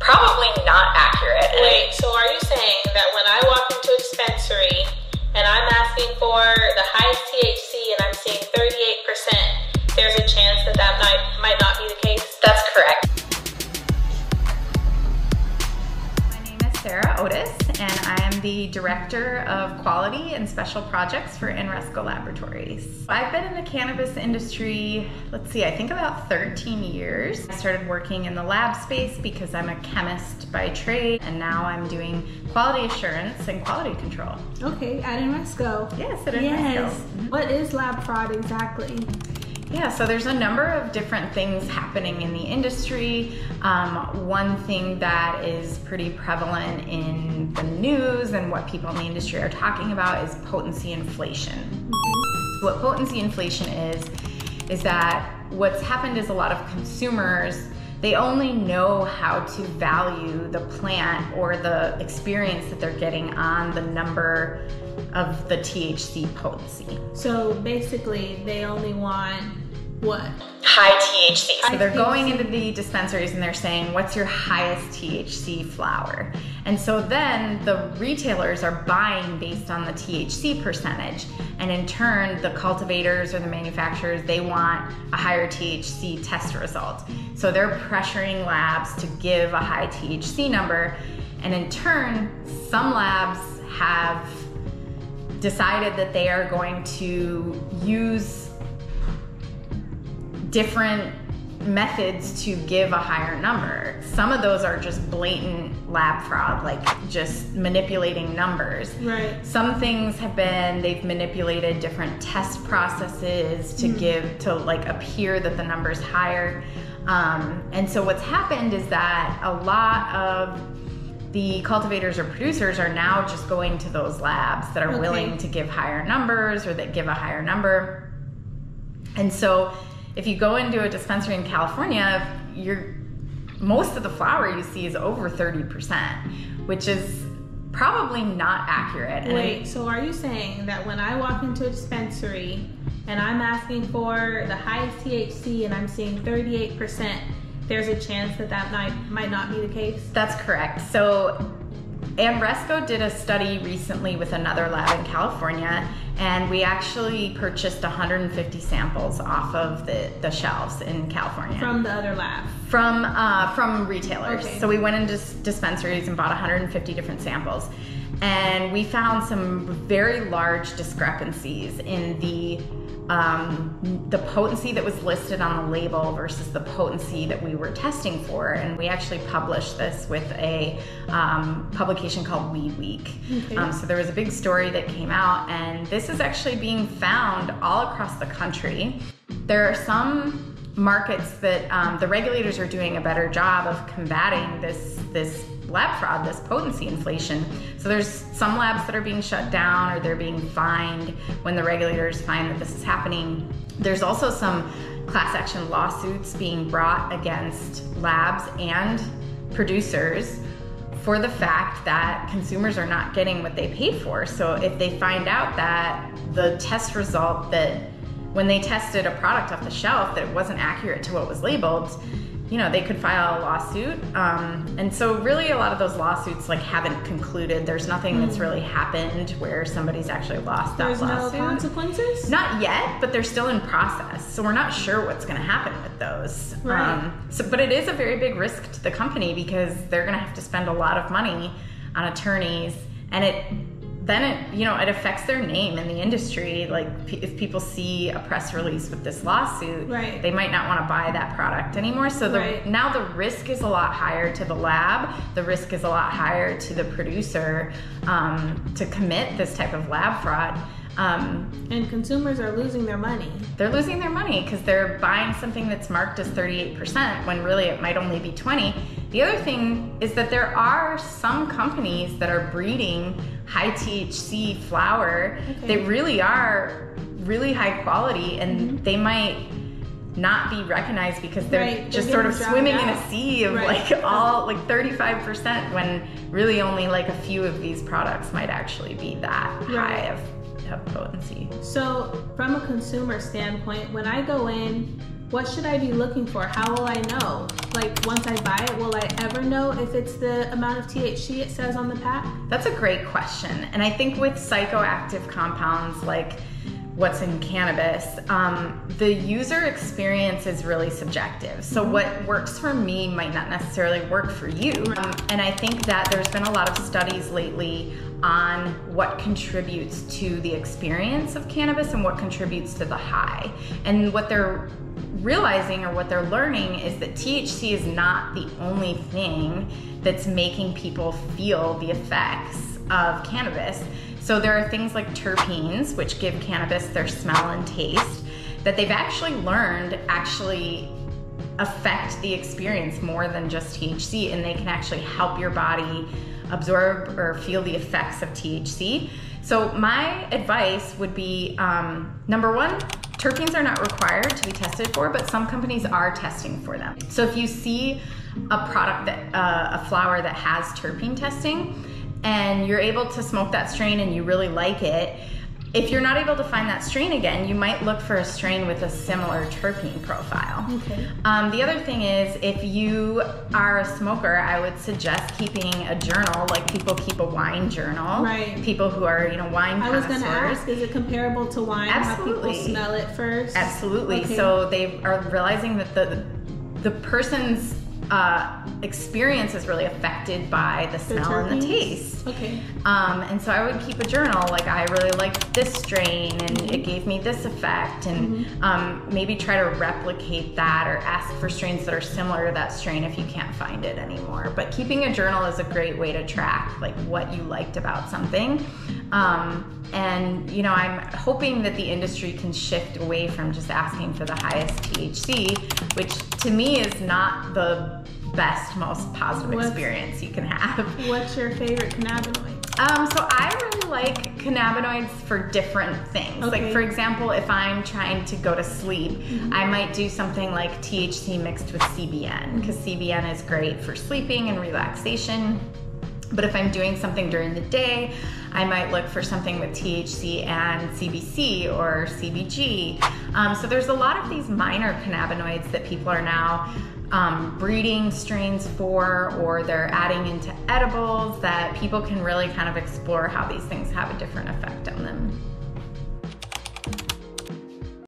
Probably not accurate. Wait, so are you saying that when I walk into a dispensary and I'm asking for the highest THC and I'm seeing 38%, there's a chance that that might not be the case? That's correct. My name is Sarah Otis, and I am the Director of Quality and Special Projects for Resco Laboratories. I've been in the cannabis industry, I think about 13 years. I started working in the lab space because I'm a chemist by trade, and now I'm doing quality assurance and quality control. Okay, at Resco. Yes, at Resco. Yes. What is lab fraud exactly? Yeah, so there's a number of different things happening in the industry. One thing that is pretty prevalent in the news and what people in the industry are talking about is potency inflation. Mm-hmm. What potency inflation is that what's happened is a lot of consumers, they only know how to value the plant or the experience that they're getting on the number of the THC potency. So basically, they only want what? High THC. So they're going into the dispensaries and they're saying, what's your highest THC flower? And so then the retailers are buying based on the THC percentage. And in turn, the cultivators or the manufacturers, they want a higher THC test result. So they're pressuring labs to give a high THC number. And in turn, some labs have decided that they are going to use different methods to give a higher number. Some of those are just blatant lab fraud, like just manipulating numbers. Right. Some things have been, they've manipulated different test processes to appear that the number's higher. And so what's happened is that a lot of the cultivators or producers are now just going to those labs that are willing to give higher numbers or that give a higher number. And so if you go into a dispensary in California, most of the flower you see is over 30%, which is probably not accurate. Wait, so are you saying that when I walk into a dispensary and I'm asking for the highest THC and I'm seeing 38%, there's a chance that that might not be the case? That's correct. So Resco did a study recently with another lab in California, and we actually purchased 150 samples off of the shelves in California. From the other lab? From retailers. Okay. So we went into dispensaries and bought 150 different samples. And we found some very large discrepancies in the potency that was listed on the label versus the potency that we were testing for. And we actually published this with a publication called Weed Week. Okay. So there was a big story that came out, and this is actually being found all across the country. There are some markets that the regulators are doing a better job of combating this lab fraud, this potency inflation. So there's some labs that are being shut down or they're being fined when the regulators find that this is happening. There's also some class action lawsuits being brought against labs and producers for the fact that consumers are not getting what they paid for. So if they find out that the test result, that when they tested a product off the shelf, that it wasn't accurate to what was labeled, they could file a lawsuit. And so really a lot of those lawsuits haven't concluded. There's nothing that's really happened where somebody's actually lost that lawsuit. There's no consequences? Not yet, but they're still in process. So we're not sure what's gonna happen with those. Right. But it is a very big risk to the company because they're gonna have to spend a lot of money on attorneys, and it affects their name in the industry. Like if people see a press release with this lawsuit, right, they might not want to buy that product anymore. So now the risk is a lot higher to the lab. The risk is a lot higher to the producer to commit this type of lab fraud. And consumers are losing their money. They're losing their money because they're buying something that's marked as 38% when really it might only be 20. The other thing is that there are some companies that are breeding high THC flower that really are really high quality, and they might not be recognized because they're just sort of swimming in a sea of all 35%, when really only a few of these products might actually be that high of potency. So from a consumer standpoint, when I go in what should I be looking for? How will I know? Like, once I buy it, will I ever know if it's the amount of THC it says on the pack? That's a great question. And I think with psychoactive compounds like what's in cannabis, the user experience is really subjective. So what works for me might not necessarily work for you. And I think that there's been a lot of studies lately on what contributes to the experience of cannabis and what contributes to the high. And what they're realizing, or what they're learning, is that THC is not the only thing that's making people feel the effects of cannabis. So there are things like terpenes, which give cannabis their smell and taste, that they've actually learned affect the experience more than just THC, and they can actually help your body absorb or feel the effects of THC. So my advice would be, number one, terpenes are not required to be tested for, but some companies are testing for them. So if you see a product a flower that has terpene testing, and you're able to smoke that strain and you really like it, if you're not able to find that strain again, you might look for a strain with a similar terpene profile. Okay. The other thing is, if you are a smoker, I would suggest keeping a journal, like people keep a wine journal. Right. People who are, wine connoisseurs. I was going to ask, is it comparable to wine? Absolutely. How people smell it first? Absolutely. Okay. So they are realizing that the person's experience is really affected by the smell and the taste. Okay. And so I would keep a journal, like, I really liked this strain and it gave me this effect, and maybe try to replicate that, or ask for strains that are similar to that strain if you can't find it anymore. But keeping a journal is a great way to track like what you liked about something. And I'm hoping that the industry can shift away from just asking for the highest THC, which to me is not the best, most positive experience you can have. What's your favorite cannabinoid? So I really like cannabinoids for different things. Okay. Like, for example, if I'm trying to go to sleep, I might do something like THC mixed with CBN, because CBN is great for sleeping and relaxation. But if I'm doing something during the day, I might look for something with THC and CBC or CBG. So there's a lot of these minor cannabinoids that people are now breeding strains for, or they're adding into edibles, that people can really kind of explore how these things have a different effect on them.